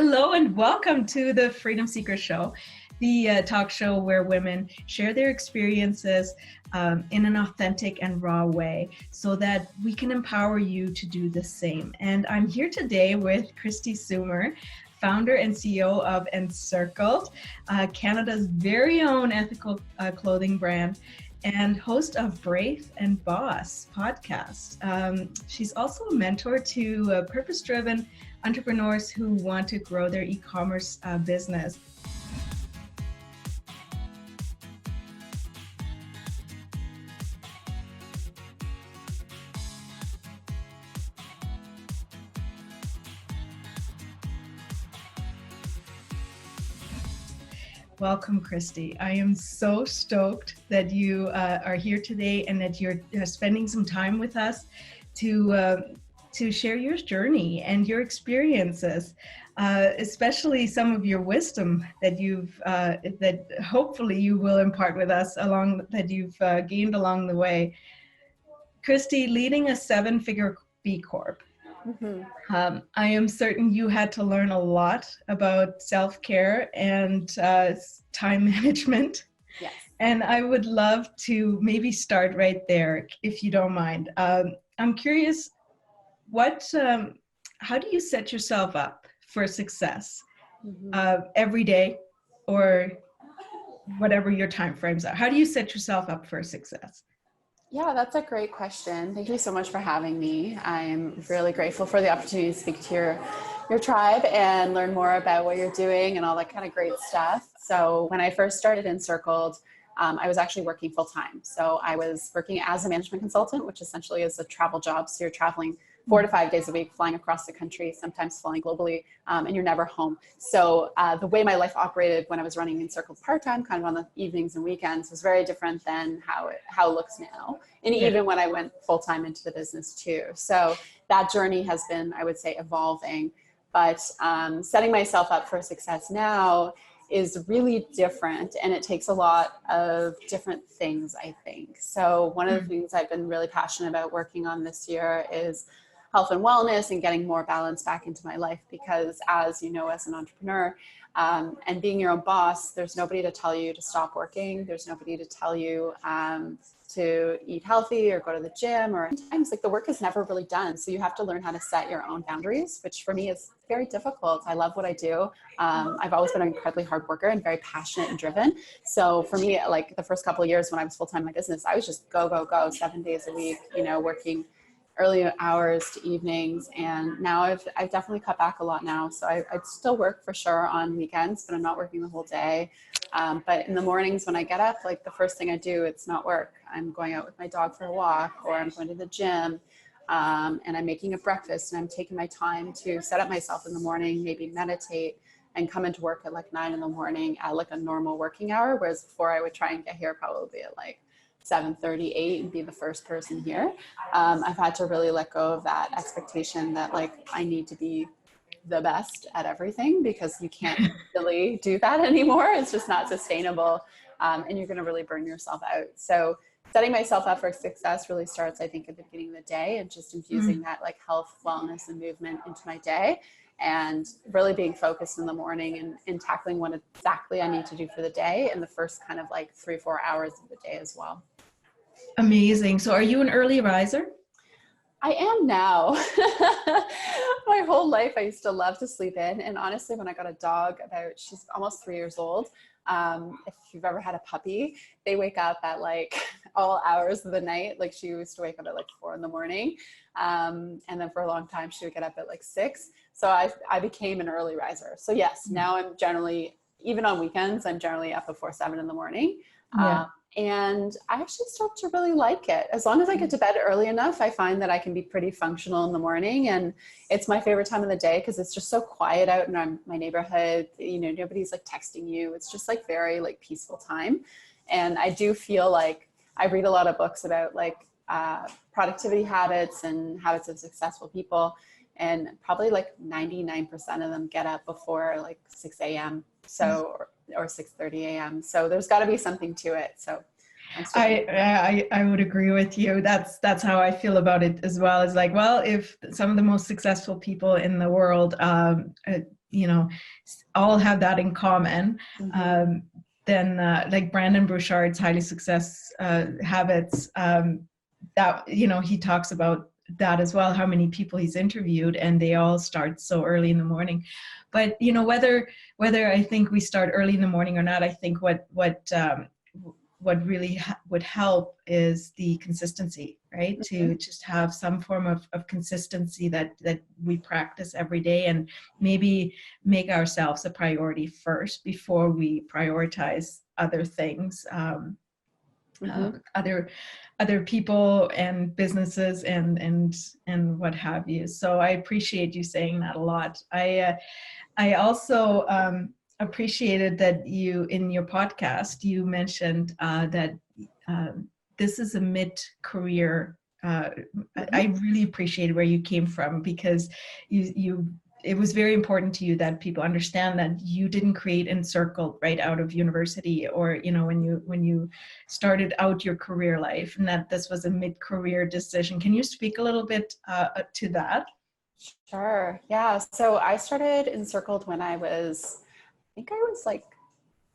Hello and welcome to the Freedom Seeker Show, the talk show where women share their experiences in an authentic and raw way so that we can empower you to do the same. And I'm here today with Kristi Soomer, founder and CEO of ENCIRCLED, Canada's very own ethical clothing brand, and host of Brave and Boss podcast. She's also a mentor to purpose-driven entrepreneurs who want to grow their e-commerce business. Welcome, Kristi. I am so stoked that you are here today and that you're spending some time with us to share your journey and your experiences, especially some of your wisdom that that hopefully you will impart with us that you've gained along the way. Kristi, leading a 7-figure B-Corp. Mm-hmm. I am certain you had to learn a lot about self-care and time management. Yes. And I would love to maybe start right there, if you don't mind. I'm curious, how do you set yourself up for success every day or whatever your time frames are? How do you set yourself up for success? Yeah, that's a great question. Thank you so much for having me. I'm really grateful for the opportunity to speak to your tribe and learn more about what you're doing and all that kind of great stuff. So when I first started ENCIRCLED, I was actually working full-time. So I was working as a management consultant, which essentially is a travel job. So you're traveling 4 to 5 days a week, flying across the country, sometimes flying globally, and you're never home. So the way my life operated when I was running ENCIRCLED part-time, kind of on the evenings and weekends, was very different than how it looks now. And even when I went full-time into the business too. So that journey has been, I would say, evolving. But setting myself up for success now is really different, and it takes a lot of different things, I think. So one of the things I've been really passionate about working on this year is health and wellness and getting more balance back into my life, because as you know, as an entrepreneur and being your own boss, there's nobody to tell you to stop working. There's nobody to tell you to eat healthy or go to the gym, or sometimes like the work is never really done. So you have to learn how to set your own boundaries, which for me is very difficult. I love what I do. I've always been an incredibly hard worker and very passionate and driven. So for me, like the first couple of years when I was full-time in my business, I was just go 7 days a week, working early hours to evenings. And now I've definitely cut back a lot now. So I still work for sure on weekends, but I'm not working the whole day. But in the mornings when I get up, like the first thing I do, it's not work. I'm going out with my dog for a walk, or I'm going to the gym, and I'm making a breakfast, and I'm taking my time to set up myself in the morning, maybe meditate, and come into work at like 9 in the morning at like a normal working hour. Whereas before I would try and get here probably at like 7:38 and be the first person here. I've had to really let go of that expectation that like I need to be the best at everything, because you can't really do that anymore. It's just not sustainable. And you're going to really burn yourself out. So setting myself up for success really starts, I think, at the beginning of the day, and just infusing that like health, wellness, and movement into my day, and really being focused in the morning and tackling what exactly I need to do for the day in the first kind of like 3-4 hours of the day as well. Amazing. So are you an early riser? I am now. My whole life I used to love to sleep in. And honestly, when I got a dog, she's almost 3 years old. If you've ever had a puppy, they wake up at like all hours of the night. Like she used to wake up at like 4 in the morning. And then for a long time, she would get up at like 6. So I became an early riser. So yes, now I'm generally, even on weekends, I'm generally up before 7 in the morning. Yeah. And I actually start to really like it. As long as I get to bed early enough, I find that I can be pretty functional in the morning. And it's my favorite time of the day because it's just so quiet out in my neighborhood. Nobody's like texting you. It's just like very like peaceful time. And I do feel like I read a lot of books about like productivity habits and habits of successful people. And probably like 99% of them get up before like 6 a.m. So, or 6:30 a.m. So there's got to be something to it. So I would agree with you. That's how I feel about it as well. It's like, well, if some of the most successful people in the world all have that in common. Mm-hmm. Then like Brandon Bouchard's Highly Success Habits, that, he talks about that as well, how many people he's interviewed, and they all start so early in the morning. But whether I think we start early in the morning or not, I think what really would help is the consistency, right? Mm-hmm. To just have some form of consistency that we practice every day, and maybe make ourselves a priority first before we prioritize other things, Mm-hmm. other people and businesses and what have you. So I appreciate you saying that a lot. I also appreciated that you, in your podcast, you mentioned that this is a mid-career. I really appreciated where you came from, because it was very important to you that people understand that you didn't create ENCIRCLED right out of university, or when you started out your career life, and that this was a mid-career decision. Can you speak a little bit to that? Sure. Yeah. So I started ENCIRCLED when I think I was like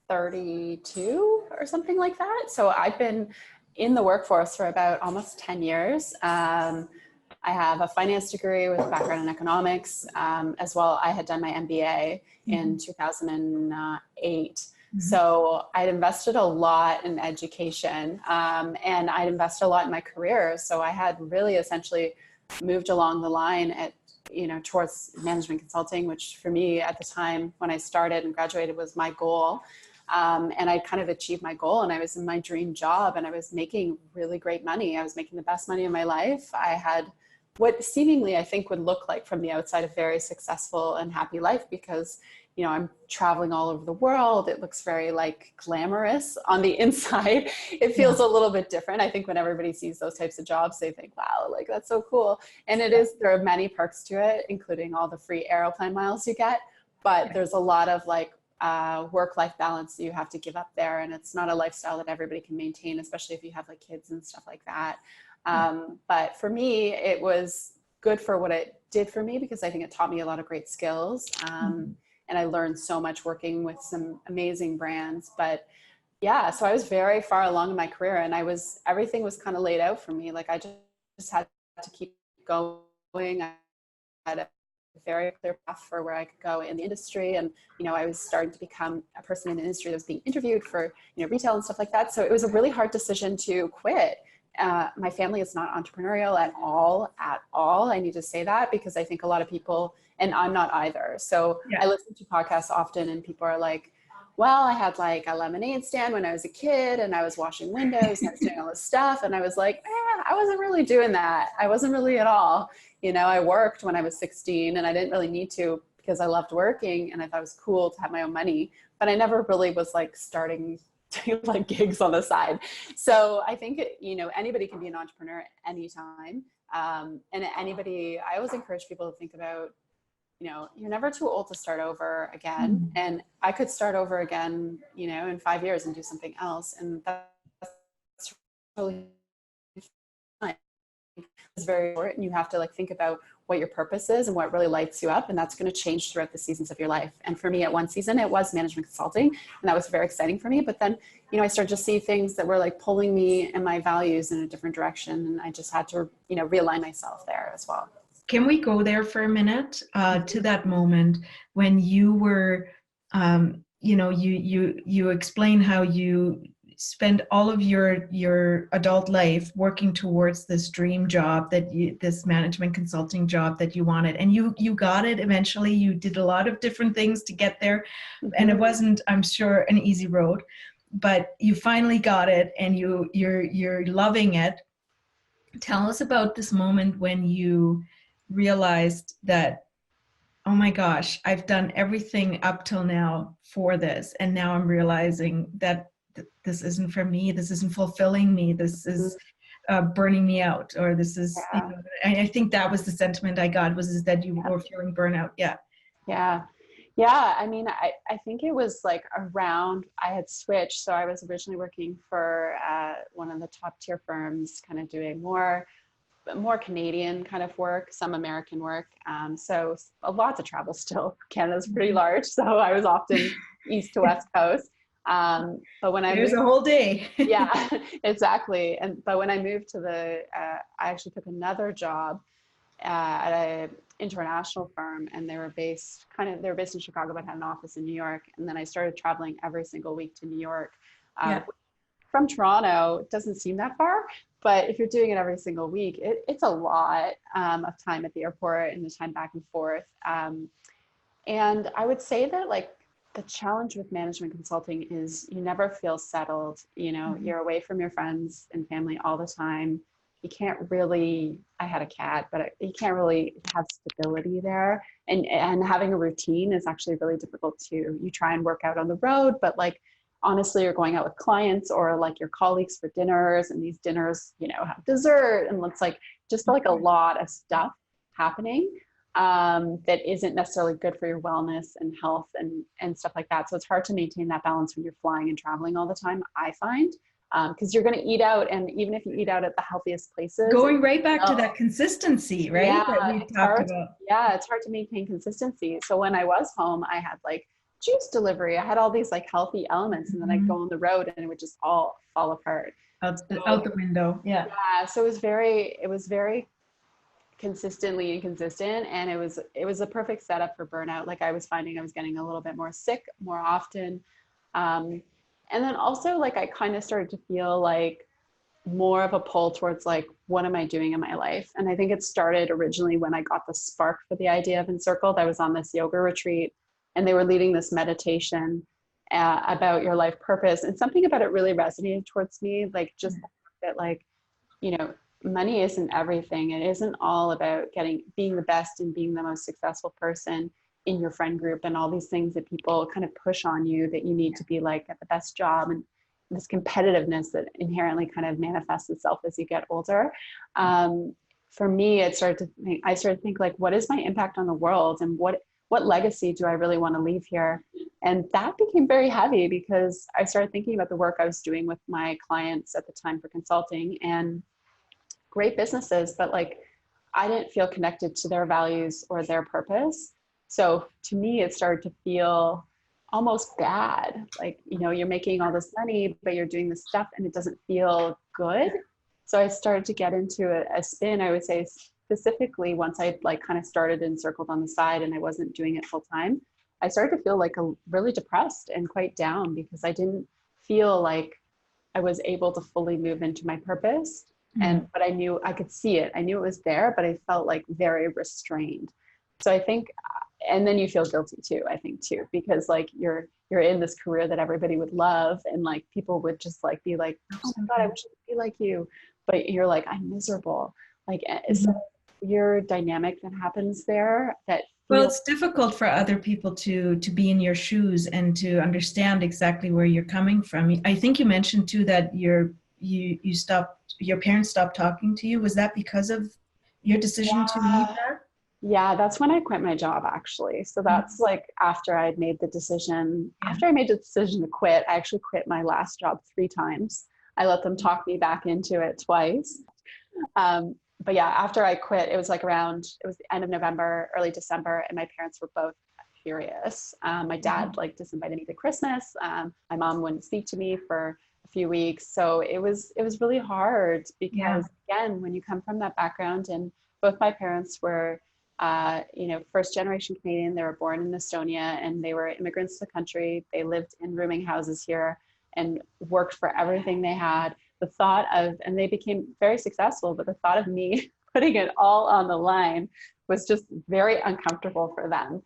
32 or something like that. So I've been in the workforce for about almost 10 years. I have a finance degree with a background in economics. As well, I had done my MBA in 2008. Mm-hmm. So I'd invested a lot in education, and I'd invested a lot in my career. So I had really essentially moved along the line towards management consulting, which for me at the time when I started and graduated was my goal. And I kind of achieved my goal, and I was in my dream job, and I was making really great money. I was making the best money of my life. I had what seemingly I think would look like from the outside a very successful and happy life, because I'm traveling all over the world. It looks very like glamorous. On the inside, it feels a little bit different. I think when everybody sees those types of jobs, they think, wow, like that's so cool. And there are many perks to it, including all the free airplane miles you get. But there's a lot of like work-life balance that you have to give up there. And it's not a lifestyle that everybody can maintain, especially if you have like kids and stuff like that. But for me, it was good for what it did for me, because I think it taught me a lot of great skills. And I learned so much working with some amazing brands. But yeah, so I was very far along in my career, and everything was kind of laid out for me. Like I just had to keep going. I had a very clear path for where I could go in the industry. And, I was starting to become a person in the industry that was being interviewed for, retail and stuff like that. So it was a really hard decision to quit. My family is not entrepreneurial at all. I need to say that, because I think a lot of people, and I'm not either. So I listen to podcasts often, and people are like, well, I had like a lemonade stand when I was a kid, and I was washing windows and I was doing all this stuff. And I was like, I wasn't really doing that. I wasn't really at all. I worked when I was 16, and I didn't really need to, because I loved working and I thought it was cool to have my own money, but I never really was like starting like gigs on the side. So I think, anybody can be an entrepreneur at any time. And I always encourage people to think about, you're never too old to start over again. Mm-hmm. And I could start over again, in 5 years and do something else. And that's really fun. It's very important. You have to like think about what your purpose is and what really lights you up. And that's going to change throughout the seasons of your life. And for me, at one season, it was management consulting. And that was very exciting for me. But then, I started to see things that were like pulling me and my values in a different direction. And I just had to, realign myself there as well. Can we go there for a minute to that moment when you were, you explain how you spend all of your adult life working towards this dream job, this management consulting job that you wanted, and you got it eventually. You did a lot of different things to get there, and it wasn't, I'm sure, an easy road, but you finally got it, and you're loving it. Tell us about this moment when you realized that, oh my gosh, I've done everything up till now for this, and now I'm realizing that this isn't for me, this isn't fulfilling me, this is burning me out, or this is, I think that was the sentiment I got, was that you were feeling burnout. Yeah. I mean, I think it was like around, I had switched. So I was originally working for one of the top tier firms, kind of doing more more Canadian kind of work, some American work. So a lot to travel still. Canada's pretty large, so I was often east to west coast. But when I There's moved, a whole day. yeah, exactly. But when I moved to I actually took another job at a international firm, and they were based in Chicago, but had an office in New York. And then I started traveling every single week to New York. Yeah. From Toronto, it doesn't seem that far, but if you're doing it every single week, it's a lot of time at the airport and the time back and forth. And I would say that like the challenge with management consulting is you never feel settled. You know, you're away from your friends and family all the time. You can't really, I had a cat, but you can't really have stability there. And having a routine is actually really difficult too. You try and work out on the road, but like, honestly, you're going out with clients or like your colleagues for dinners, and these dinners, you know, have dessert, and it's like just like a lot of stuff happening that isn't necessarily good for your wellness and health and stuff like that. So it's hard to maintain that balance when you're flying and traveling all the time, I find, because you're going to eat out, and even if you eat out at the healthiest places, going right back to that consistency, right? Yeah, that we talked about. Yeah, it's hard to maintain consistency. So when I was home, I had like juice delivery. I had all these like healthy elements, and then I'd go on the road and it would just all fall apart. Out the window. Yeah. Yeah. So it was very consistently inconsistent, and it was a perfect setup for burnout. Like I was finding I was getting a little bit more sick more often. And then also like I kind of started to feel like more of a pull towards like, what am I doing in my life? And I think it started originally when I got the spark for the idea of ENCIRCLED. I was on this yoga retreat, and they were leading this meditation about your life purpose. And something about it really resonated towards me, like just that, like, you know, money isn't everything. It isn't all about being the best and being the most successful person in your friend group and all these things that people kind of push on you that you need to be like at the best job, and this competitiveness that inherently kind of manifests itself as you get older. For me, I started to think like, what is my impact on the world, and what legacy do I really want to leave here? And that became very heavy because I started thinking about the work I was doing with my clients at the time for consulting, and great businesses, but like I didn't feel connected to their values or their purpose. So to me, it started to feel almost bad. Like, you know, you're making all this money, but you're doing this stuff and it doesn't feel good. So I started to get into a spin, I would say, specifically once I like kind of started ENCIRCLED on the side and I wasn't doing it full time. I started to feel like really depressed and quite down because I didn't feel like I was able to fully move into my purpose. But I knew I could see it. I knew it was there, but I felt like very restrained. So I think, and then you feel guilty too, I think too, because like you're in this career that everybody would love, and like people would just like be like, oh my God, I wish I could be like you. But you're like, I'm miserable. Like it's a weird dynamic that happens there that well, it's difficult for other people to be in your shoes and to understand exactly where you're coming from. I think you mentioned too that your parents stopped talking to you. Was that because of your decision to leave there? Yeah, that's when I quit my job actually. So that's like after I made the decision, after I made the decision to quit, I actually quit my last job 3 times. I let them talk me back into it twice. But yeah, after I quit, it was the end of November, early December, and my parents were both furious. My dad like disinvited me to Christmas. My mom wouldn't speak to me for a few weeks. So it was really hard because again, when you come from that background, and both my parents were, first generation Canadian, they were born in Estonia and they were immigrants to the country. They lived in rooming houses here and worked for everything they had. The thought of, and they became very successful, but the thought of me putting it all on the line was just very uncomfortable for them.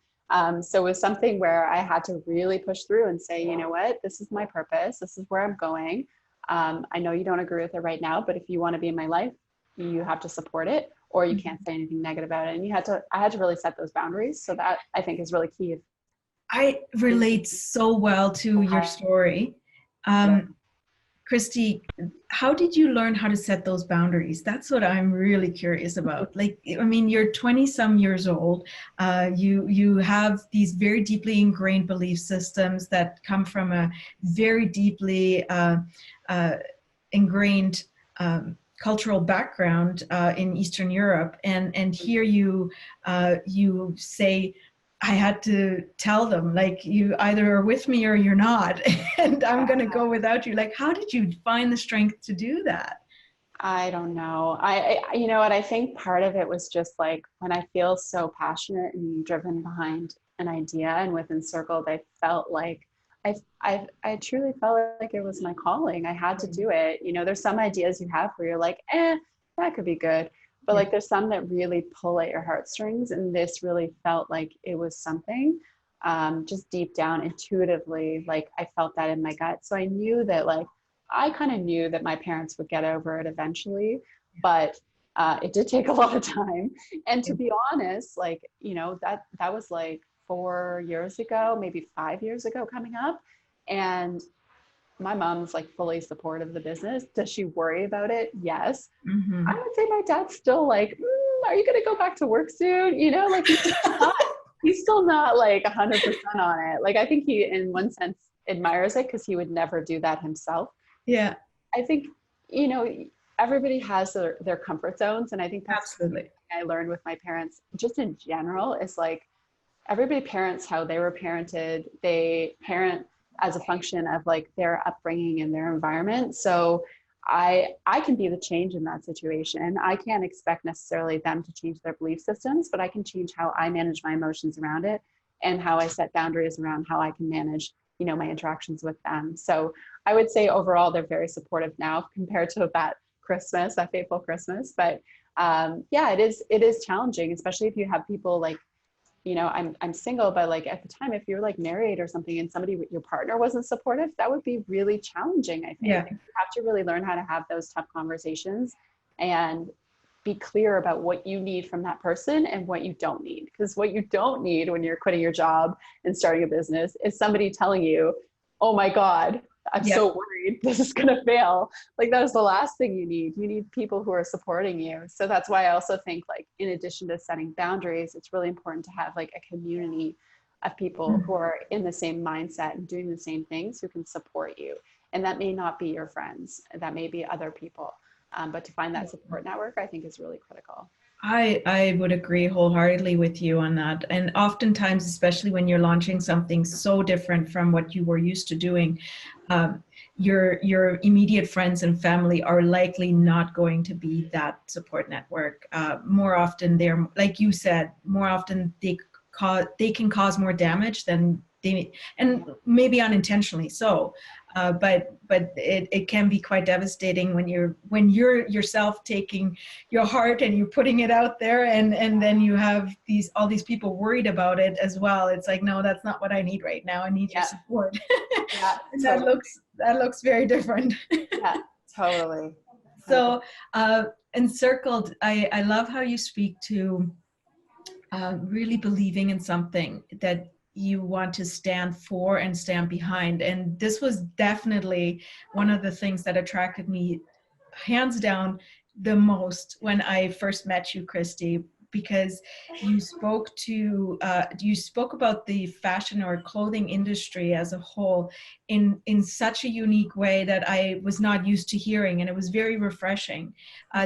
So it was something where I had to really push through and say, you know what, this is my purpose. This is where I'm going. I know you don't agree with it right now, but if you want to be in my life, you have to support it, or you can't say anything negative about it. And I had to really set those boundaries. So that I think is really key. I relate so well to your story. Kristi, how did you learn how to set those boundaries? That's what I'm really curious about. Like, I mean, you're 20 some years old. You have these very deeply ingrained belief systems that come from a very deeply ingrained cultural background in Eastern Europe, and here you you say, I had to tell them, like, you either are with me or you're not, and I'm going to go without you. Like, how did you find the strength to do that? I don't know. You know what? I think part of it was just like when I feel so passionate and driven behind an idea, and with ENCIRCLED, I felt like I truly felt like it was my calling. I had to do it. You know, there's some ideas you have where you're like, that could be good. But like, there's some that really pull at your heartstrings. And this really felt like it was something, just deep down intuitively, like I felt that in my gut. So I knew that, like, I kind of knew that my parents would get over it eventually, but it did take a lot of time. And to be honest, like, you know, that was like 4 years ago, maybe 5 years ago coming up. And my mom's like fully supportive of the business. Does she worry about it? Yes. I would say my dad's still like, are you going to go back to work soon? You know, like he's still not like 100% on it. Like, I think he, in one sense, admires it because he would never do that himself. Yeah. I think, you know, everybody has their comfort zones. And I think that's absolutely something I learned with my parents, just in general, is like, everybody parents how they were parented. They parent as a function of like their upbringing and their environment. So I can be the change in that situation. I can't expect necessarily them to change their belief systems, but I can change how I manage my emotions around it, and how I set boundaries around how I can manage, you know, my interactions with them. So I would say overall, they're very supportive now compared to that fateful Christmas. But yeah, it is challenging, especially if you have people like, you know, I'm single, but like at the time, if you're like married or something and somebody, your partner wasn't supportive, that would be really challenging. I think you have to really learn how to have those tough conversations and be clear about what you need from that person and what you don't need. Because what you don't need when you're quitting your job and starting a business is somebody telling you, oh my God, I'm so worried this is going to fail. Like, that was the last thing you need. You need people who are supporting you. So that's why I also think, like, in addition to setting boundaries, it's really important to have like a community of people who are in the same mindset and doing the same things, who can support you. And that may not be your friends, that may be other people. But to find that support network, I think, is really critical. I would agree wholeheartedly with you on that. And oftentimes, especially when you're launching something so different from what you were used to doing, your immediate friends and family are likely not going to be that support network. More often, they're, like you said, more often they can cause more damage than they, and maybe unintentionally so. But it can be quite devastating when you're yourself taking your heart and you're putting it out there, and then you have all these people worried about it as well. It's like, no, that's not what I need right now. I need your support. And totally. that looks very different. Yeah, totally. So ENCIRCLED, I love how you speak to really believing in something that you want to stand for and stand behind. And this was definitely one of the things that attracted me hands down the most when I first met you, Kristi, because you spoke about the fashion or clothing industry as a whole in such a unique way that I was not used to hearing, and it was very refreshing.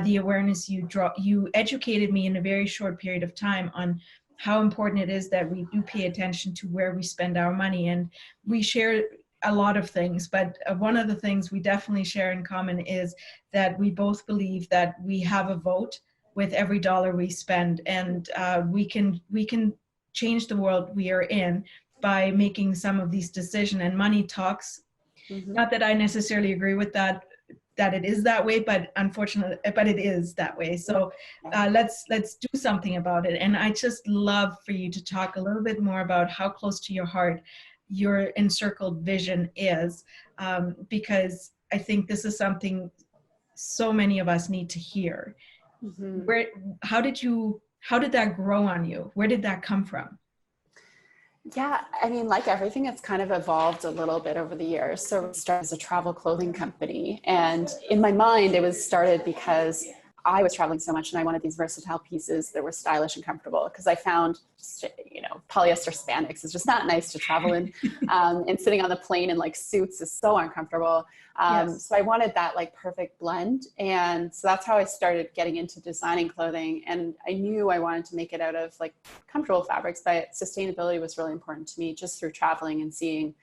The awareness you educated me in a very short period of time on how important it is that we do pay attention to where we spend our money. And we share a lot of things, but one of the things we definitely share in common is that we both believe that we have a vote with every dollar we spend, and we can change the world we are in by making some of these decisions. And money talks. Not that I necessarily agree with that it is that way, but unfortunately, but it is that way. So let's do something about it. And I just love for you to talk a little bit more about how close to your heart your ENCIRCLED vision is, because I think this is something so many of us need to hear. How did that grow on you? Where did that come from? Yeah, I mean, like everything, it's kind of evolved a little bit over the years. So it started as a travel clothing company. And in my mind, it was started because I was traveling so much and I wanted these versatile pieces that were stylish and comfortable, because I found, polyester spandex is just not nice to travel in. And sitting on the plane in like suits is so uncomfortable. Yes. So I wanted that like perfect blend. And so that's how I started getting into designing clothing. And I knew I wanted to make it out of like comfortable fabrics, but sustainability was really important to me, just through traveling and seeing,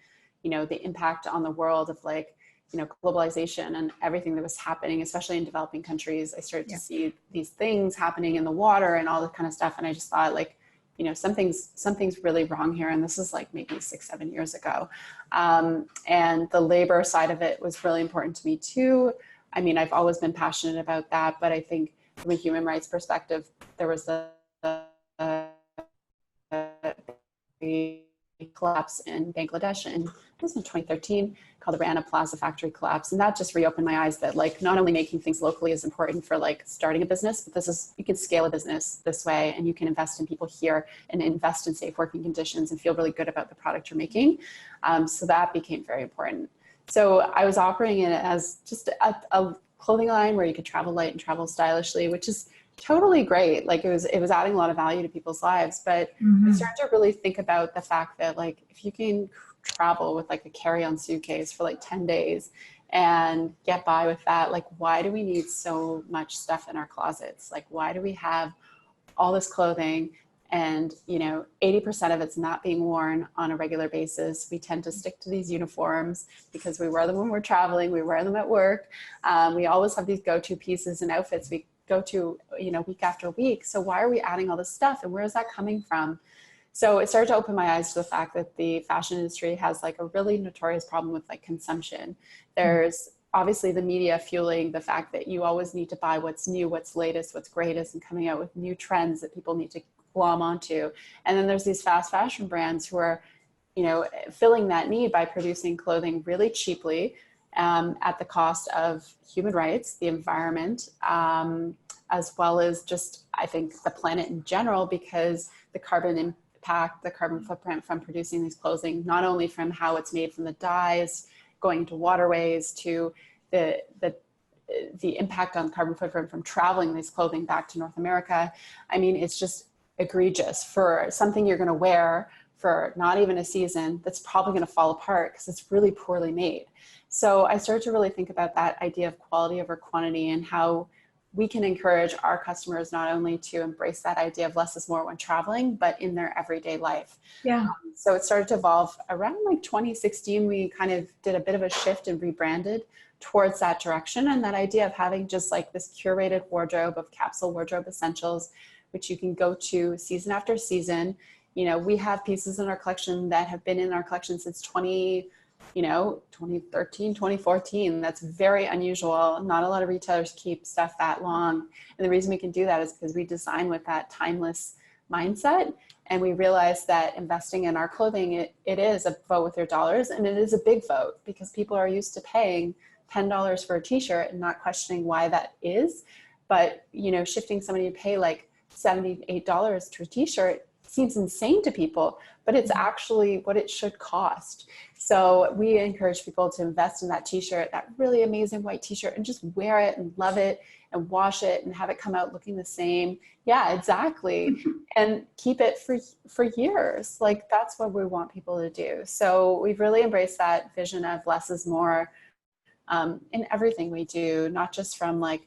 the impact on the world of like, globalization and everything that was happening, especially in developing countries. I started to see these things happening in the water and all that kind of stuff. And I just thought like, something's really wrong here. And this is like maybe 6-7 years ago. And the labor side of it was really important to me too. I mean, I've always been passionate about that, but I think from a human rights perspective, there was the collapse in Bangladesh in 2013 called the Rana Plaza factory collapse. And that just reopened my eyes that like not only making things locally is important for like starting a business, but you can scale a business this way, and you can invest in people here and invest in safe working conditions and feel really good about the product you're making. So that became very important. So I was operating it as just a clothing line where you could travel light and travel stylishly, which is totally great. Like it was adding a lot of value to people's lives, but I started to really think about the fact that like, if you can travel with like a carry-on suitcase for like 10 days and get by with that, like, why do we need so much stuff in our closets? Like, why do we have all this clothing and, 80% of it's not being worn on a regular basis? We tend to stick to these uniforms because we wear them when we're traveling, we wear them at work. We always have these go-to pieces and outfits we go to, week after week. So why are we adding all this stuff, and where is that coming from? So it started to open my eyes to the fact that the fashion industry has like a really notorious problem with like consumption. There's obviously the media fueling the fact that you always need to buy what's new, what's latest, what's greatest, and coming out with new trends that people need to glom onto. And then there's these fast fashion brands who are, filling that need by producing clothing really cheaply, at the cost of human rights, the environment, as well as just, I think, the planet in general, because the carbon impact, the carbon footprint from producing these clothing, not only from how it's made from the dyes going to waterways to the impact on carbon footprint from traveling these clothing back to North America. I mean, it's just egregious for something you're going to wear for not even a season that's probably going to fall apart because it's really poorly made. So I started to really think about that idea of quality over quantity and how we can encourage our customers not only to embrace that idea of less is more when traveling, but in their everyday life. Yeah. So it started to evolve around like 2016. We kind of did a bit of a shift and rebranded towards that direction. And that idea of having just like this curated wardrobe of capsule wardrobe essentials, which you can go to season after season. We have pieces in our collection that have been in our collection since 2013, 2014. That's very unusual. Not a lot of retailers keep stuff that long. And the reason we can do that is because we design with that timeless mindset. And we realize that investing in our clothing, it is a vote with your dollars, and it is a big vote because people are used to paying $10 for a t-shirt and not questioning why that is. But, shifting somebody to pay like $78 to a t-shirt seems insane to people, but it's actually what it should cost. So we encourage people to invest in that t-shirt, that really amazing white t-shirt, and just wear it and love it and wash it and have it come out looking the same. Yeah, exactly. And keep it for years. Like that's what we want people to do. So we've really embraced that vision of less is more in everything we do, not just from like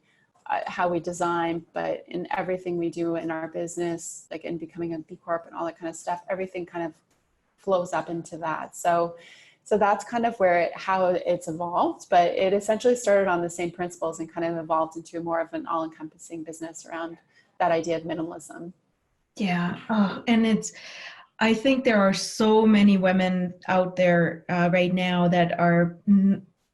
how we design, but in everything we do in our business, like in becoming a B-Corp and all that kind of stuff, everything kind of flows up into that. So that's kind of how it's evolved, but it essentially started on the same principles and kind of evolved into more of an all-encompassing business around that idea of minimalism. Yeah. Oh, and I think there are so many women out there right now that are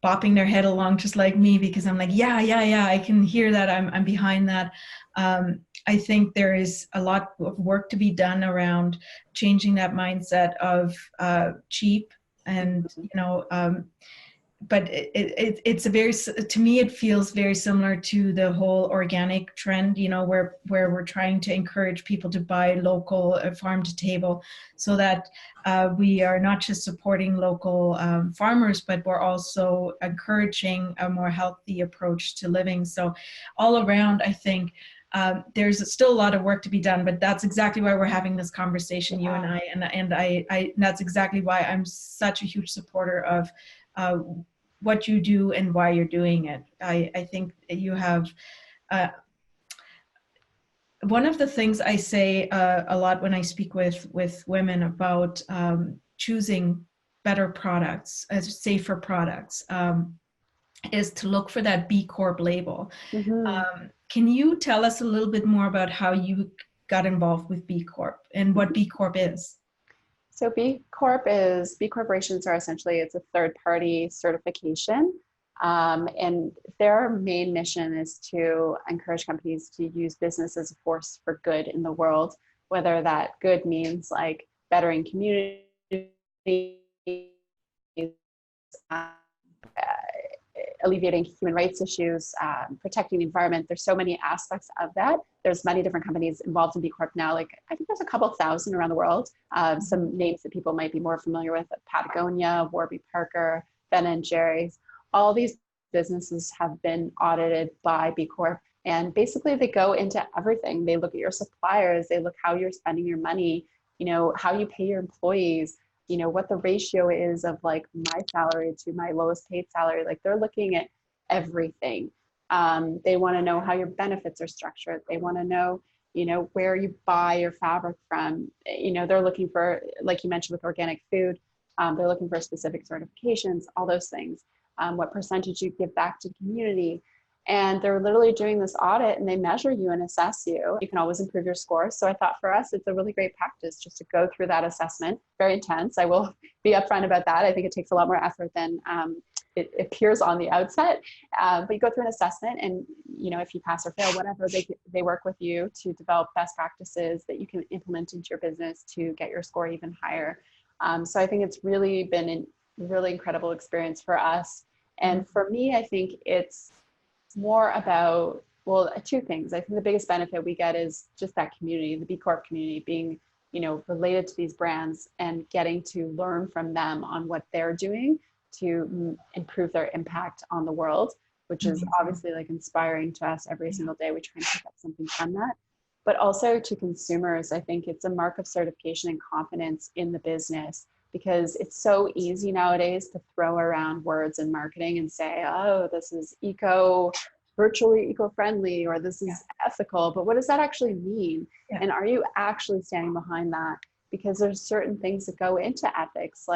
bopping their head along just like me, because I'm like, yeah, I can hear that. I'm behind that. I think there is a lot of work to be done around changing that mindset of cheap and, it's a very, to me, it feels very similar to the whole organic trend, where we're trying to encourage people to buy local, farm to table, so that we are not just supporting local farmers, but we're also encouraging a more healthy approach to living. So all around, I think there's still a lot of work to be done, but that's exactly why we're having this conversation, you and I, and that's exactly why I'm such a huge supporter of what you do and why you're doing it. I think you have, one of the things I say a lot when I speak with women about choosing better products, safer products, is to look for that B Corp label. Can you tell us a little bit more about how you got involved with B Corp and what B Corp is? So B corporations are essentially, it's a third party certification. And their main mission is to encourage companies to use business as a force for good in the world, whether that good means like bettering communities, alleviating human rights issues, protecting the environment. There's so many aspects of that. There's many different companies involved in B Corp now. Like, I think there's a couple thousand around the world. Some names that people might be more familiar with: Patagonia, Warby Parker, Ben & Jerry's. All these businesses have been audited by B Corp. And basically they go into everything. They look at your suppliers, they look how you're spending your money, how you pay your employees, what the ratio is of like my salary to my lowest paid salary. Like, they're looking at everything. They want to know how your benefits are structured. They want to know, where you buy your fabric from. They're looking for, like you mentioned with organic food, they're looking for specific certifications, all those things. What percentage you give back to the community. And they're literally doing this audit, and they measure you and assess you. You can always improve your score. So I thought for us, it's a really great practice just to go through that assessment. Very intense. I will be upfront about that. I think it takes a lot more effort than it appears on the outset. But you go through an assessment, and if you pass or fail, whatever, they work with you to develop best practices that you can implement into your business to get your score even higher. So I think it's really been a really incredible experience for us. And for me, I think it's more about, well, two things. I think the biggest benefit we get is just that community, the B Corp community, being, related to these brands and getting to learn from them on what they're doing to improve their impact on the world, which is obviously like inspiring to us every single day. We try and pick up something from that. But also to consumers, I think it's a mark of certification and confidence in the business, because it's so easy nowadays to throw around words in marketing and say, oh, this is virtually eco-friendly, or this is ethical. But what does that actually mean? Yeah. And are you actually standing behind that? Because there's certain things that go into ethics.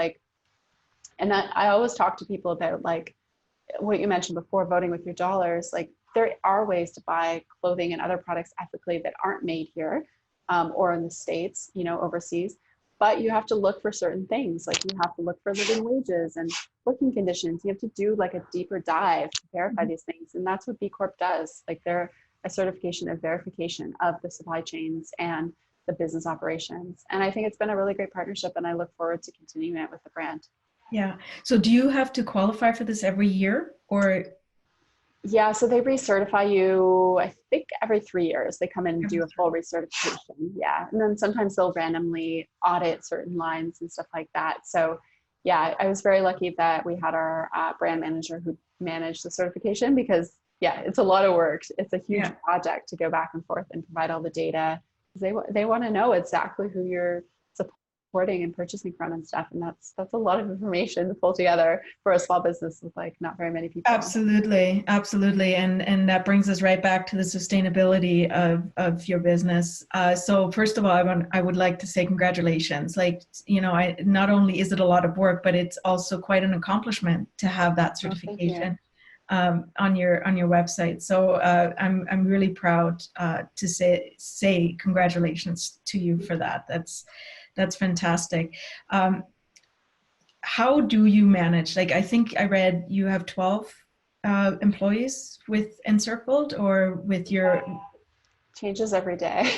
And I always talk to people about, like, what you mentioned before, voting with your dollars. Like, there are ways to buy clothing and other products ethically that aren't made here or in the States, overseas. But you have to look for certain things. Like, you have to look for living wages and working conditions. You have to do like a deeper dive to verify these things. And that's what B Corp does. Like, they're a certification of verification of the supply chains and the business operations. And I think it's been a really great partnership, and I look forward to continuing it with the brand. Yeah. So do you have to qualify for this every year, or? Yeah, so they recertify you, I think, every 3 years. They come in and do a full recertification. Yeah. And then sometimes they'll randomly audit certain lines and stuff like that. So yeah, I was very lucky that we had our brand manager who managed the certification, because yeah, it's a lot of work. It's a huge project to go back and forth and provide all the data. They want to know exactly who you're supporting and purchasing from and stuff. And that's a lot of information to pull together for a small business with like not very many people. Absolutely. And that brings us right back to the sustainability of your business. So first of all, I would like to say congratulations. Like, not only is it a lot of work, but it's also quite an accomplishment to have that certification on your website. So I'm really proud to say congratulations to you for that. That's fantastic. How do you manage? Like, I think I read you have 12 employees with ENCIRCLED, or with your... Changes every day.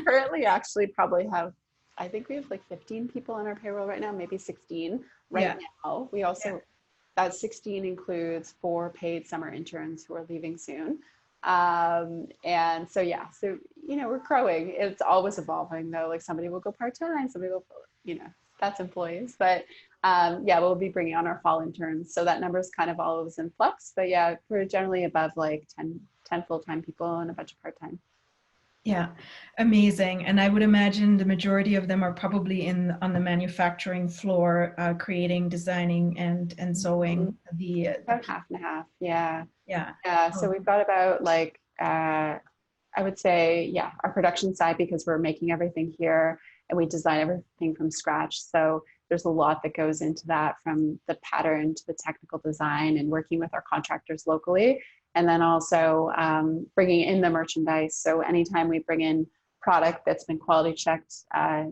Currently actually probably have I think we have like 15 people on our payroll right now, maybe 16 right now. We also, that 16 includes 4 paid summer interns who are leaving soon. And so, yeah, so, you know, we're growing. It's always evolving though. Like somebody will go part-time, somebody will, you know, that's employees, but yeah, we'll be bringing on our fall interns. So that number is kind of always in flux, but yeah, we're generally above like 10 full-time people and a bunch of part-time. Yeah, amazing. And I would imagine the majority of them are probably on the manufacturing floor, creating, designing, and sewing the about half and a half. Yeah. yeah. Yeah. So we've got about like, I would say, yeah, our production side, because we're making everything here and we design everything from scratch. So there's a lot that goes into that, from the pattern to the technical design and working with our contractors locally. And then also bringing in the merchandise. So anytime we bring in product that's been quality checked,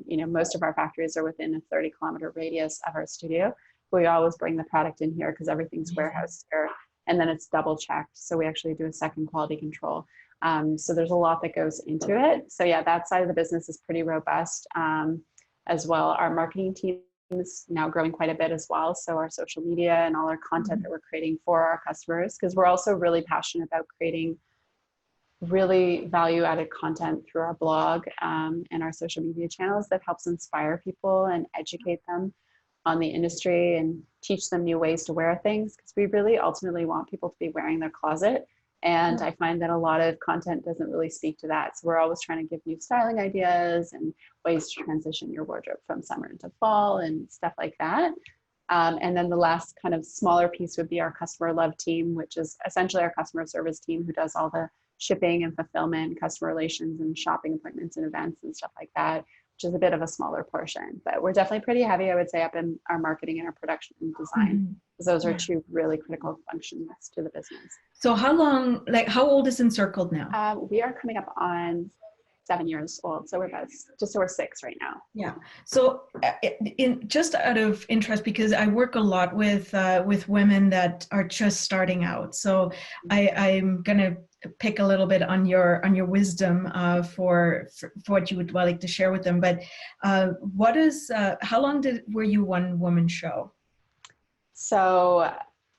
you know, most of our factories are within a 30-kilometer radius of our studio. We always bring the product in here because everything's warehoused here, and then it's double checked. So we actually do a second quality control. So there's a lot that goes into it. So yeah, that side of the business is pretty robust as well. Our marketing team is now growing quite a bit as well. So our social media and all our content that we're creating for our customers, because we're also really passionate about creating really value-added content through our blog and our social media channels that helps inspire people and educate them on the industry and teach them new ways to wear things, because we really ultimately want people to be wearing their closet. And I find that a lot of content doesn't really speak to that. So we're always trying to give new styling ideas and ways to transition your wardrobe from summer into fall and stuff like that. And then the last kind of smaller piece would be our customer love team, which is essentially our customer service team who does all the shipping and fulfillment, customer relations and shopping appointments and events and stuff like that, which is a bit of a smaller portion. But we're definitely pretty heavy, I would say, up in our marketing and our production and design. Because those are two really critical functions to the business. So how long, like how old is ENCIRCLED now? We are coming up on 7 years old. So we're about just over 6 right now. Yeah. So just out of interest, because I work a lot with women that are just starting out. So I'm going to pick a little bit on your wisdom for what you would like to share with them. But what is, how long were you one woman show? So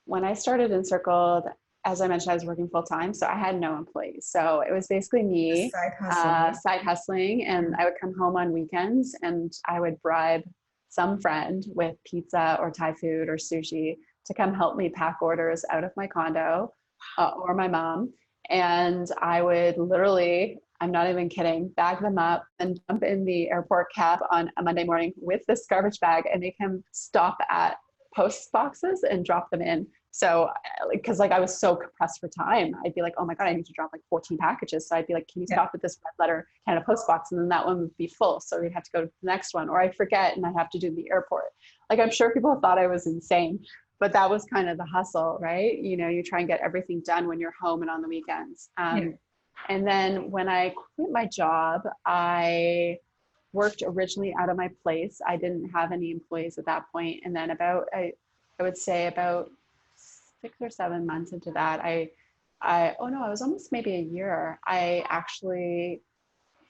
when I started ENCIRCLED, as I mentioned, I was working full time, so I had no employees. So it was basically me side hustling, and I would come home on weekends and I would bribe some friend with pizza or Thai food or sushi to come help me pack orders out of my condo or my mom. And I would literally, I'm not even kidding, bag them up and jump in the airport cab on a Monday morning with this garbage bag and make him stop at post boxes and drop them in. So, because like I was so compressed for time, I'd be like, oh my God, I need to drop like 14 packages. So I'd be like, can you stop at this red letter Canada post box? And then that one would be full. So we'd have to go to the next one, or I forget and I have to do the airport. Like, I'm sure people thought I was insane, but that was kind of the hustle, right? You know, you try and get everything done when you're home and on the weekends. And then when I quit my job, I worked originally out of my place. I didn't have any employees at that point. And then I would say about 6 or 7 months into that, I was almost maybe a year. I actually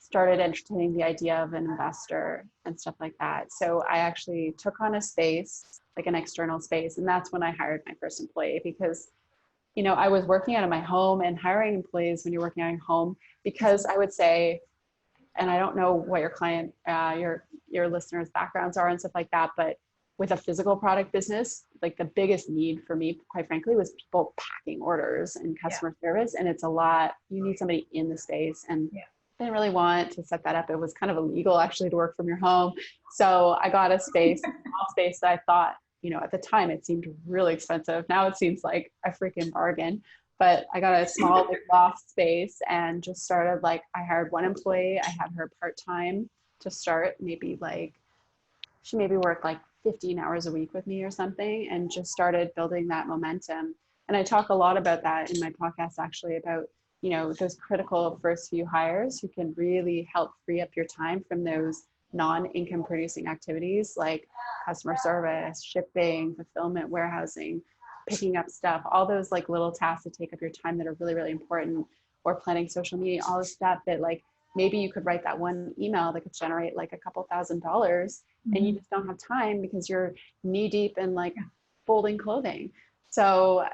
started entertaining the idea of an investor and stuff like that. So I actually took on a space, like an external space. And that's when I hired my first employee, because, you know, I was working out of my home, and hiring employees when you're working out of home, because I would say, and I don't know what your client, your listeners' backgrounds are and stuff like that, but with a physical product business, like the biggest need for me, quite frankly, was people packing orders and customer service. And it's a lot, you need somebody in the space, and I didn't really want to set that up. It was kind of illegal actually to work from your home. So I got a space, a small space that I thought, you know, at the time it seemed really expensive. Now it seems like a freaking bargain. But I got a small loft space and just started, like, I hired one employee. I had her part-time to start, she maybe worked like 15 hours a week with me or something, and just started building that momentum. And I talk a lot about that in my podcast, actually, about, you know, those critical first few hires who can really help free up your time from those non-income producing activities like customer service, shipping, fulfillment, warehousing, picking up stuff, all those like little tasks that take up your time that are really, really important, or planning social media, all this stuff that like maybe you could write that one email that could generate like a couple $1,000s, and you just don't have time because you're knee deep in like folding clothing. So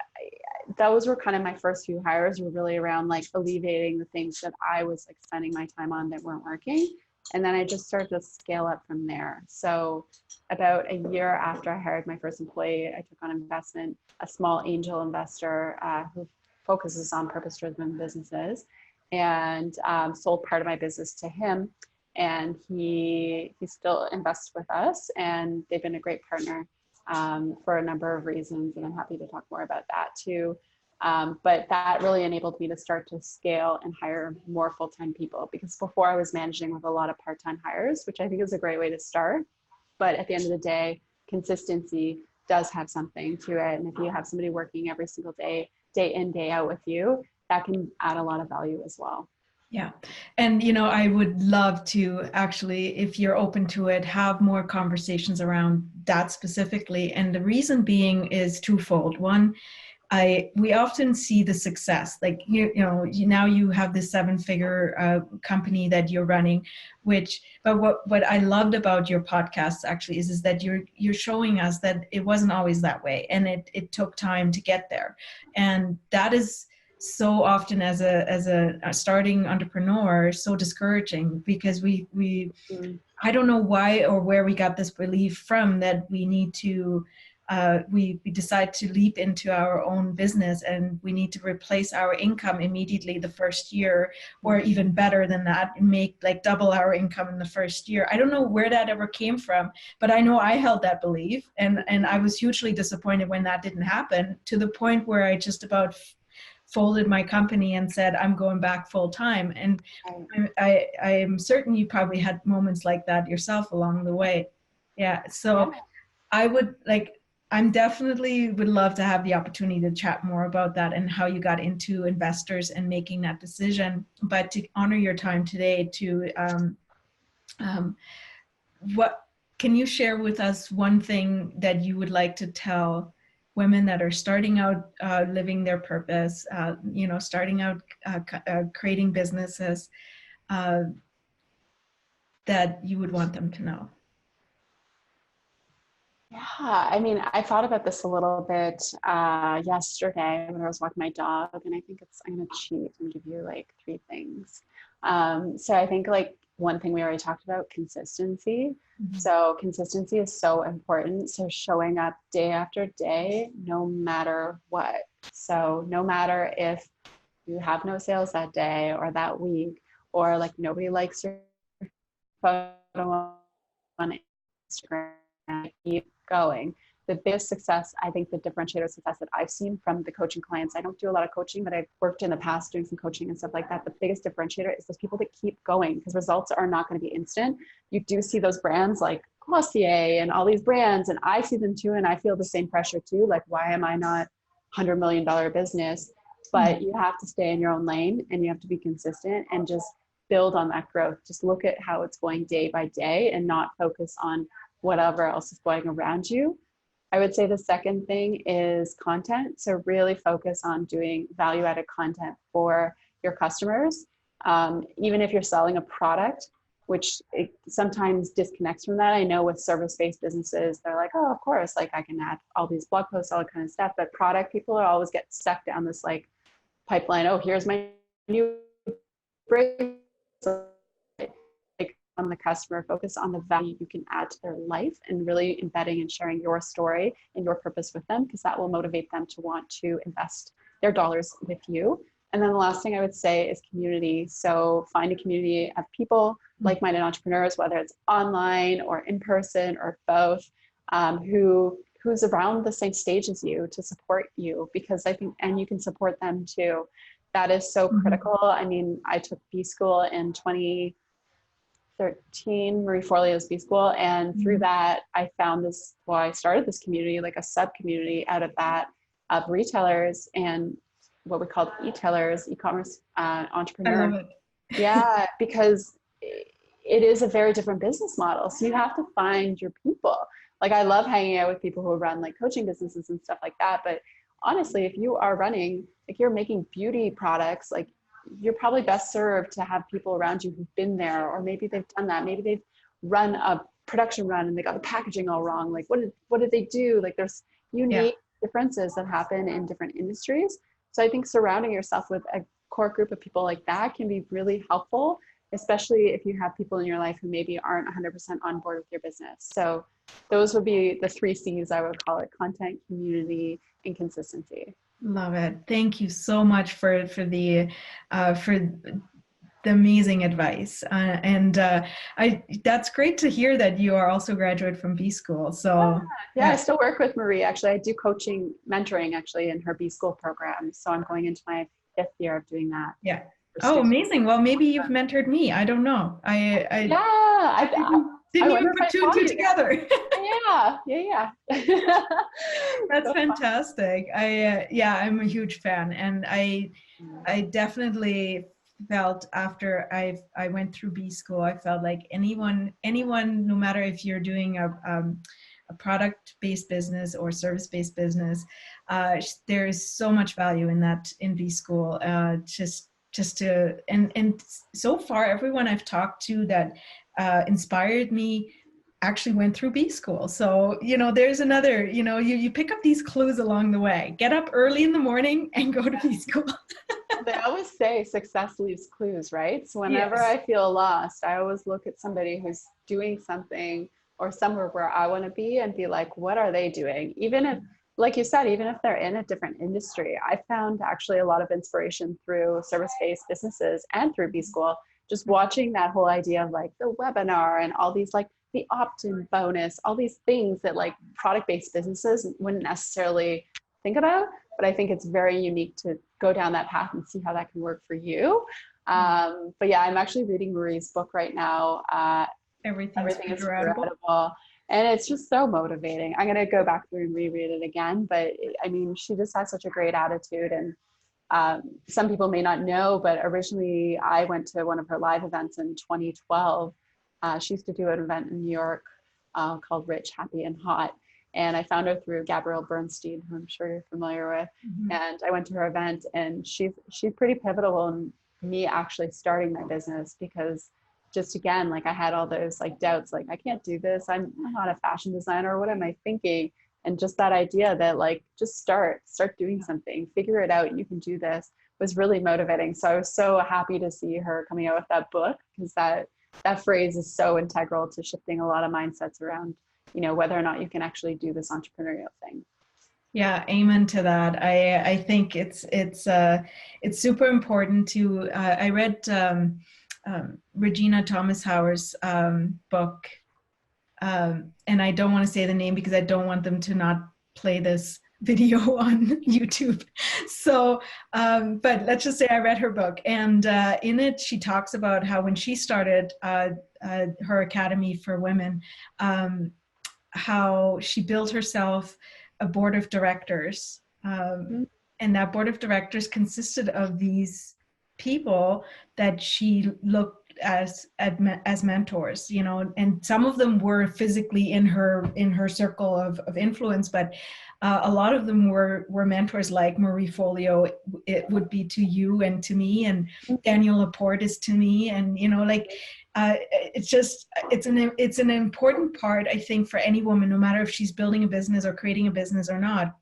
those were kind of my first few hires, were really around like alleviating the things that I was like spending my time on that weren't working. And then I just started to scale up from there. So about a year after I hired my first employee, I took on investment, a small angel investor who focuses on purpose-driven businesses, and sold part of my business to him. And he still invests with us, and they've been a great partner for a number of reasons. And I'm happy to talk more about that too. But that really enabled me to start to scale and hire more full-time people, because before I was managing with a lot of part-time hires, which I think is a great way to start. But at the end of the day, consistency does have something to it. And if you have somebody working every single day, day in, day out with you, that can add a lot of value as well. Yeah. And, I would love to actually, if you're open to it, have more conversations around that specifically. And the reason being is twofold. One, we often see the success, like, now you have this 7-figure company that you're running, but what I loved about your podcast actually is that you're showing us that it wasn't always that way. And it took time to get there. And that is so often as a starting entrepreneur, so discouraging, because I don't know why or where we got this belief from that we need to we decide to leap into our own business and we need to replace our income immediately the first year, or even better than that, and make like double our income in the first year. I don't know where that ever came from, but I know I held that belief, and I was hugely disappointed when that didn't happen, to the point where I just about folded my company and said, I'm going back full time. And I am certain you probably had moments like that yourself along the way. Yeah. So I'm definitely would love to have the opportunity to chat more about that and how you got into investors and making that decision. But to honor your time today, what can you share with us one thing that you would like to tell women that are starting out living their purpose, starting out creating businesses, that you would want them to know? Yeah, I mean, I thought about this a little bit yesterday when I was walking my dog, and I think I'm going to cheat and give you like 3 things. So I think like one thing we already talked about, consistency. Mm-hmm. So consistency is so important. So showing up day after day, no matter what. So no matter if you have no sales that day or that week, or like nobody likes your photo on Instagram, keep going. The biggest success, I think the differentiator success that I've seen from the coaching clients, I don't do a lot of coaching, but I've worked in the past doing some coaching and stuff like that. The biggest differentiator is those people that keep going, because results are not going to be instant. You do see those brands like Glossier and all these brands, and I see them too, and I feel the same pressure too. Like, why am I not $100 million business? But you have to stay in your own lane, and you have to be consistent and just build on that growth. Just look at how it's going day by day and not focus on whatever else is going around you. I would say the second thing is content. So really focus on doing value-added content for your customers. Even if you're selling a product, which it sometimes disconnects from that. I know with service-based businesses, they're like, oh, of course, like I can add all these blog posts, all that kind of stuff. But product, people are always get stuck down this like pipeline. Oh, here's my new bracelet. On the customer, focus on the value you can add to their life, and really embedding and sharing your story and your purpose with them, because that will motivate them to want to invest their dollars with you. And then the last thing I would say is community. So find a community of people, like-minded entrepreneurs, whether it's online or in person or both, who's around the same stage as you to support you, because I think, and you can support them too. That is so critical. I mean, I took B school in 2013, Marie Forleo's B school. And through that, I found this, well, I started this community, like a sub community out of that, of retailers and what we call e-tailers, e-commerce entrepreneurs. I love it. Yeah, because it is a very different business model. So you have to find your people. Like, I love hanging out with people who run like coaching businesses and stuff like that. But honestly, if you are running, like you're making beauty products, like you're probably best served to have people around you who've been there, or maybe they've done that. Maybe they've run a production run and they got the packaging all wrong. Like what did they do? Like there's unique differences that happen in different industries. So I think surrounding yourself with a core group of people like that can be really helpful, especially if you have people in your life who maybe aren't 100% on board with your business. So those would be the 3 C's, I would call it: content, community, and consistency. Love it. Thank you so much for the amazing advice. That's great to hear that you are also a graduate from B School. So yeah, I still work with Marie. Actually, I do coaching, mentoring actually in her B School program. So I'm going into my 5th year of doing that. Yeah. Oh, amazing. Well, maybe you've mentored me. I don't know. I didn't even put 2 and 2 together. Yeah. That's so fantastic. I'm a huge fan, and I definitely felt after I went through B School, I felt like anyone, no matter if you're doing a product-based business or service-based business, there is so much value in that in B School. Just to and so far, everyone I've talked to that inspired me actually went through B School. So, there's another, you pick up these clues along the way. Get up early in the morning and go to B School. They always say success leaves clues, right? So whenever I feel lost, I always look at somebody who's doing something or somewhere where I want to be and be like, what are they doing? Even if, like you said, even if they're in a different industry, I found actually a lot of inspiration through service-based businesses and through B School, just watching that whole idea of like the webinar and all these like the opt-in bonus, all these things that like product-based businesses wouldn't necessarily think about. But I think it's very unique to go down that path and see how that can work for you. But yeah, I'm actually reading Marie's book right now. Everything is Regrettable. And it's just so motivating. I'm going to go back through and reread it again. But I mean, she just has such a great attitude. And some people may not know, but originally I went to one of her live events in 2012. She used to do an event in New York called Rich, Happy, and Hot. And I found her through Gabrielle Bernstein, who I'm sure you're familiar with. Mm-hmm. And I went to her event, and she's pretty pivotal in me actually starting my business, because just again, like I had all those like doubts, like I can't do this. I'm not a fashion designer. What am I thinking? And just that idea that like, just start doing something, figure it out. You can do this was really motivating. So I was so happy to see her coming out with that book, because that phrase is so integral to shifting a lot of mindsets around, whether or not you can actually do this entrepreneurial thing. Yeah, amen to that. I think it's super important to. I read Regina Thomas Howard's book, and I don't want to say the name because I don't want them to not play this video on YouTube. So, but let's just say I read her book, and in it she talks about how when she started her academy for women, how she built herself a board of directors, and that board of directors consisted of these people that she looked as mentors, and some of them were physically in her circle of influence, but a lot of them were mentors, like Marie Folio, it would be to you and to me, and Daniel Laporte is to me, and it's an important part, I think, for any woman, no matter if she's building a business or creating a business or not.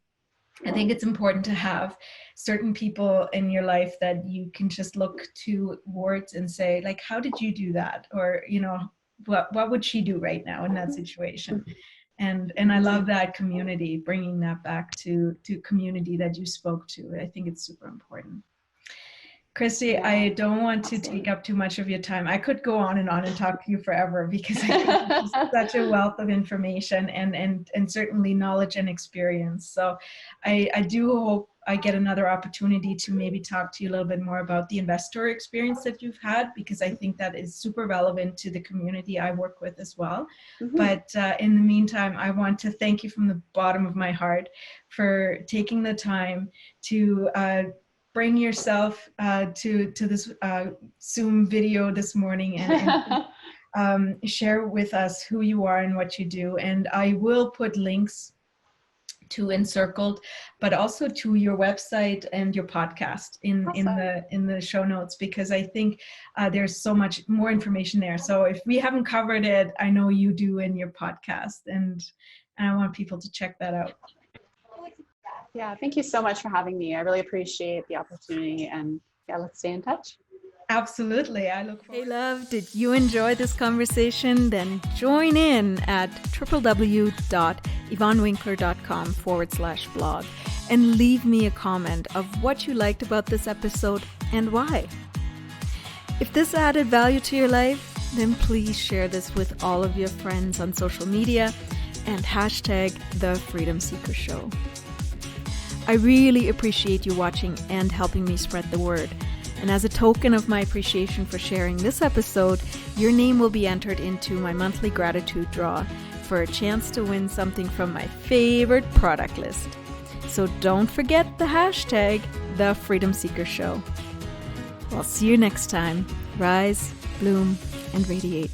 I think it's important to have certain people in your life that you can just look towards and say, like, how did you do that? Or, what would she do right now in that situation? And I love that community, bringing that back to community that you spoke to. I think it's super important. Kristi, I don't want to take up too much of your time. I could go on and talk to you forever, because I think it's such a wealth of information and certainly knowledge and experience. So I do hope I get another opportunity to maybe talk to you a little bit more about the investor experience that you've had, because I think that is super relevant to the community I work with as well. Mm-hmm. But in the meantime, I want to thank you from the bottom of my heart for taking the time to bring yourself to this Zoom video this morning and share with us who you are and what you do. And I will put links to ENCIRCLED, but also to your website and your podcast in the show notes, because I think there's so much more information there. So if we haven't covered it, I know you do in your podcast, and I want people to check that out. Yeah, thank you so much for having me. I really appreciate the opportunity, and yeah, let's stay in touch. Absolutely. I look forward. Hey love, did you enjoy this conversation? Then join in at www.yvonnewinkler.com/blog and leave me a comment of what you liked about this episode and why. If this added value to your life, then please share this with all of your friends on social media and hashtag The Freedom Seeker Show. I really appreciate you watching and helping me spread the word. And as a token of my appreciation for sharing this episode, your name will be entered into my monthly gratitude draw for a chance to win something from my favorite product list. So don't forget the hashtag, The Freedom Seeker Show. I'll see you next time. Rise, bloom, and radiate.